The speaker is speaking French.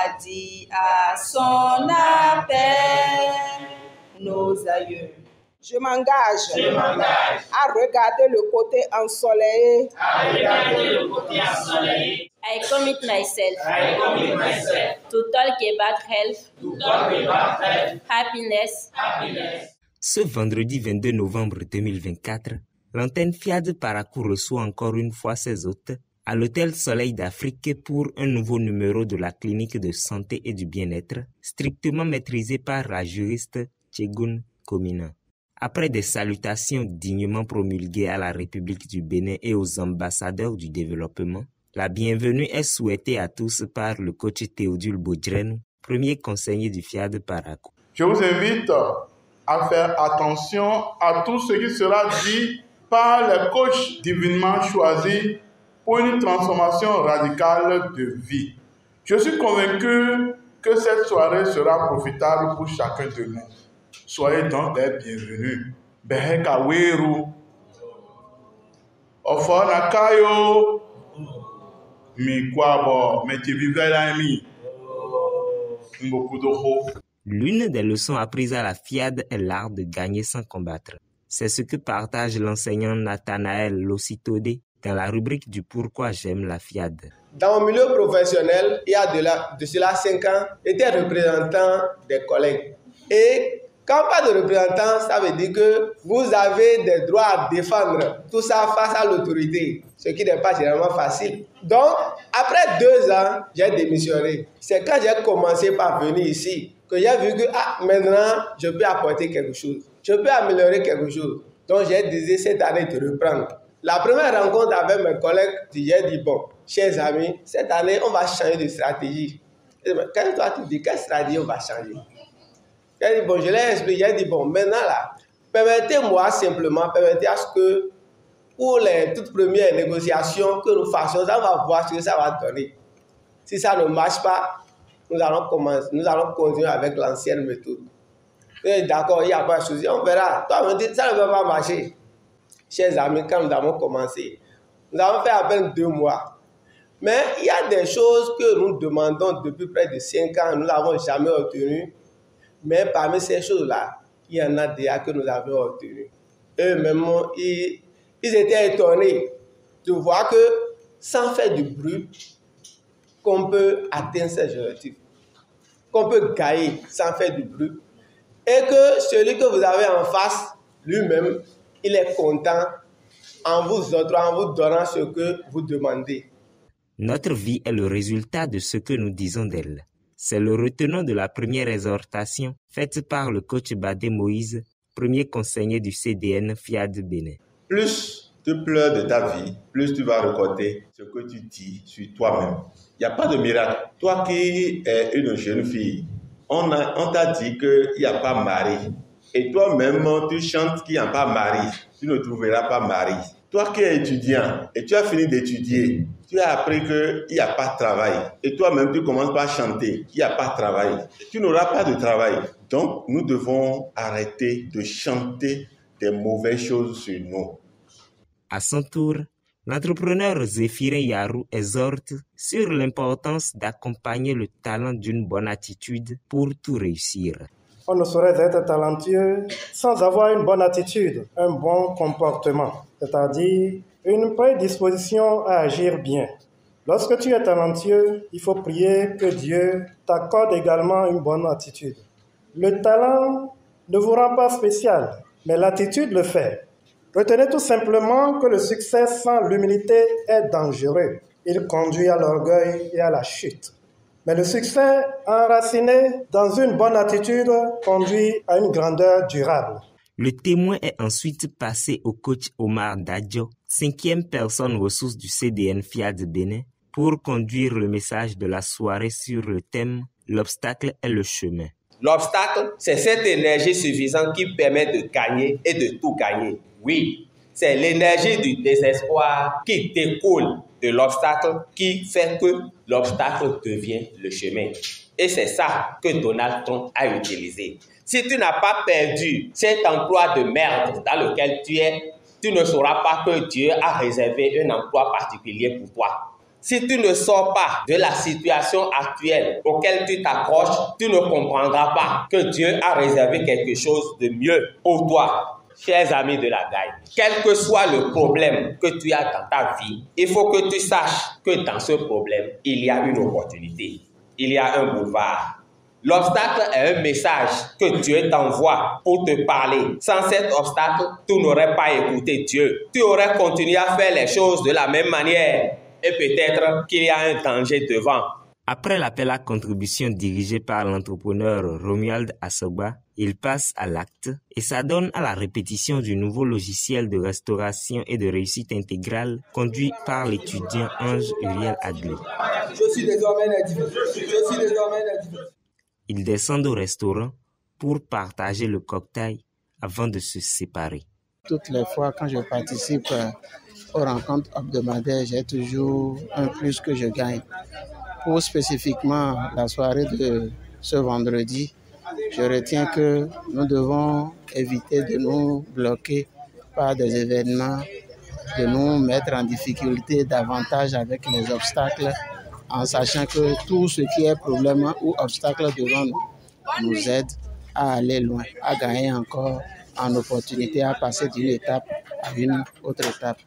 a dit à son appel nos aïeux. Je m'engage à regarder le côté ensoleillé. I commit myself to talk about health, happiness. Ce vendredi 22 novembre 2024, l'antenne FIAD Parakou reçoit encore une fois ses hôtes à l'Hôtel Soleil d'Afrique pour un nouveau numéro de la clinique de santé et du bien-être, strictement maîtrisé par la juriste Tchegoun Komina. Après des salutations dignement promulguées à la République du Bénin et aux ambassadeurs du développement, la bienvenue est souhaitée à tous par le coach Théodule Bodjren, premier conseiller du FIAD Parakou. Je vous invite à faire attention à tout ce qui sera dit par les coachs divinement choisis pour une transformation radicale de vie. Je suis convaincu que cette soirée sera profitable pour chacun de nous. Soyez donc les bienvenus. Beheka Weru, Ofona Kayo, Mikwabo, Metibivelaimi, Mbokudoho. L'une des leçons apprises à la FIAD est l'art de gagner sans combattre. C'est ce que partage l'enseignant Nathanaël Lossitodé dans la rubrique du Pourquoi j'aime la FIAD. Dans mon milieu professionnel, il y a de cela 5 ans, j'étais représentant des collègues. Et quand on parle de représentant, ça veut dire que vous avez des droits à défendre, tout ça face à l'autorité, ce qui n'est pas généralement facile. Donc, après 2 ans, j'ai démissionné. C'est quand j'ai commencé par venir ici que j'ai vu que maintenant, je peux apporter quelque chose. Je peux améliorer quelque chose. Donc, j'ai décidé cette année de reprendre. La première rencontre avec mes collègues, j'ai dit, bon, chers amis, cette année, on va changer de stratégie. Quand toi, tu dis, quelle stratégie on va changer? J'ai dit, bon, je l'ai expliqué. J'ai dit, bon, maintenant là, permettez-moi simplement, permettez à ce que, pour les toutes premières négociations que nous fassions, on va voir ce que ça va donner. Si ça ne marche pas, nous allons continuer avec l'ancienne méthode. D'accord, il n'y a pas de souci, on verra. Toi, on dit, ça ne va pas marcher. Chers amis, quand nous avons commencé, nous avons fait à peine 2 mois. Mais il y a des choses que nous demandons depuis près de 5 ans, nous n'avons jamais obtenues. Mais parmi ces choses-là, il y en a déjà que nous avons obtenues. Eux-mêmes, ils étaient étonnés de voir que, sans faire du bruit, qu'on peut atteindre ces objectifs, qu'on peut gagner sans faire du bruit, et que celui que vous avez en face, lui-même, il est content en vous octroyant, en vous donnant ce que vous demandez. Notre vie est le résultat de ce que nous disons d'elle. C'est le retenant de la première exhortation faite par le coach Badé Moïse, premier conseiller du CDN FIAD Bénin. Plus tu pleures de ta vie, plus tu vas récolter ce que tu dis sur toi-même. Il n'y a pas de miracle. Toi qui es une jeune fille, on t'a dit qu'il n'y a pas mari. Et toi-même, tu chantes qu'il n'y a pas mari. Tu ne trouveras pas mari. Toi qui es étudiant et tu as fini d'étudier, tu as appris qu'il n'y a pas de travail. Et toi-même, tu commences par chanter qu'il n'y a pas de travail. Tu n'auras pas de travail. Donc, nous devons arrêter de chanter des mauvaises choses sur nous. À son tour, l'entrepreneur Zéphirin Yarou exhorte sur l'importance d'accompagner le talent d'une bonne attitude pour tout réussir. On ne saurait être talentueux sans avoir une bonne attitude, un bon comportement, c'est-à-dire une prédisposition à agir bien. Lorsque tu es talentueux, il faut prier que Dieu t'accorde également une bonne attitude. Le talent ne vous rend pas spécial, mais l'attitude le fait. Retenez tout simplement que le succès sans l'humilité est dangereux. Il conduit à l'orgueil et à la chute. Mais le succès enraciné dans une bonne attitude conduit à une grandeur durable. Le témoin est ensuite passé au coach Omar Dadjo, 5e personne ressource du CDN FIAD Bénin, pour conduire le message de la soirée sur le thème « L'obstacle est le chemin ». L'obstacle, c'est cette énergie suffisante qui permet de gagner et de tout gagner. Oui, c'est l'énergie du désespoir qui découle de l'obstacle qui fait que l'obstacle devient le chemin. Et c'est ça que Donald Trump a utilisé. Si tu n'as pas perdu cet emploi de merde dans lequel tu es, tu ne sauras pas que Dieu a réservé un emploi particulier pour toi. Si tu ne sors pas de la situation actuelle auquel tu t'accroches, tu ne comprendras pas que Dieu a réservé quelque chose de mieux pour toi. Chers amis de la GAI, quel que soit le problème que tu as dans ta vie, il faut que tu saches que dans ce problème, il y a une opportunité, il y a un boulevard. L'obstacle est un message que Dieu t'envoie pour te parler. Sans cet obstacle, tu n'aurais pas écouté Dieu. Tu aurais continué à faire les choses de la même manière. Et peut-être qu'il y a un danger devant. Après l'appel à contribution dirigé par l'entrepreneur Romuald Assoba, il passe à l'acte et s'adonne à la répétition du nouveau logiciel de restauration et de réussite intégrale conduit par l'étudiant Ange Uriel Adley. Je suis désormais Ils descendent au restaurant pour partager le cocktail avant de se séparer. Toutes les fois quand je participe aux rencontres hebdomadaires, j'ai toujours un plus que je gagne. Pour spécifiquement la soirée de ce vendredi, je retiens que nous devons éviter de nous bloquer par des événements, de nous mettre en difficulté davantage avec les obstacles, en sachant que tout ce qui est problème ou obstacle devant nous aide à aller loin, à gagner encore en opportunité, à passer d'une étape à une autre étape.